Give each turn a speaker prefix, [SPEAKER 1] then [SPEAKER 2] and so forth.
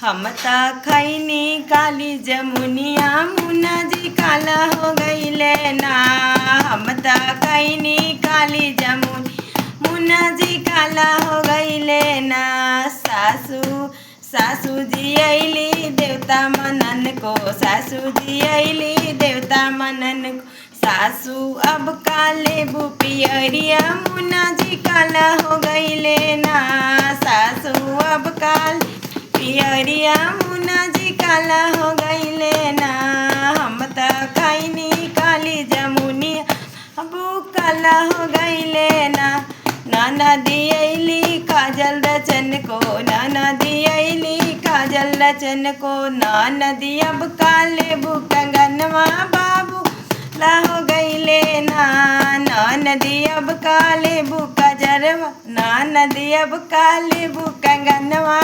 [SPEAKER 1] हम ता खैनी काली जमुनिया मुन्ना जी काला हो गईले ना। हम ता खैनी काली जमुनी मुन्ना जी काला हो गईले ना। सासू जी अली देवता मनन को, सासू जी अली देवता मनन को। सासू अब काले बुपियरिया मुन्ना जी काला हो गईले ना। सासू अब काल पियरिया मुन्ना जी काला हो गईले ना। हम ता खैनी काली जमुनी अबू काला हो गईले ना। नाना दी अली काजल रचन को, नाना दी अली काजल रचन को। नाना दी अब काले बुकंगनवा बाबू ला हो गईले ना। नाना दी अब काले बुका जरवा, नाना दी अब काले बुकंगनवा